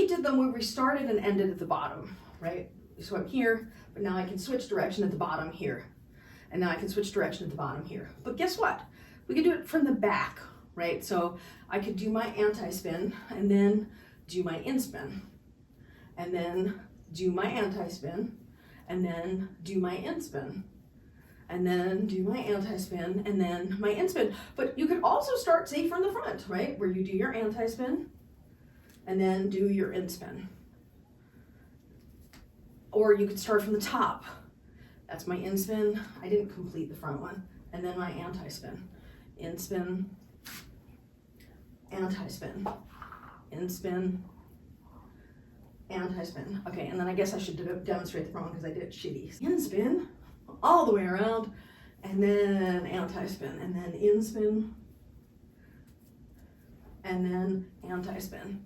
we did them where we started and ended at the bottom, right? So I'm here, but now I can switch direction at the bottom here. And now I can switch direction at the bottom here. But guess what? We can do it from the back, right? So I could do my anti-spin and then do my in-spin. And then do my anti-spin and then do my in-spin. And then do my anti-spin and then my in-spin. But you could also start, say, from the front, right? Where you do your anti-spin and then do your in-spin. Or you could start from the top. That's my in-spin. I didn't complete the front one. And then my anti-spin. In-spin, anti-spin, in-spin, anti-spin. Okay, and then I guess I should demonstrate the front one because I did it shitty. In-spin, all the way around, and then anti-spin, and then in-spin, and then anti-spin.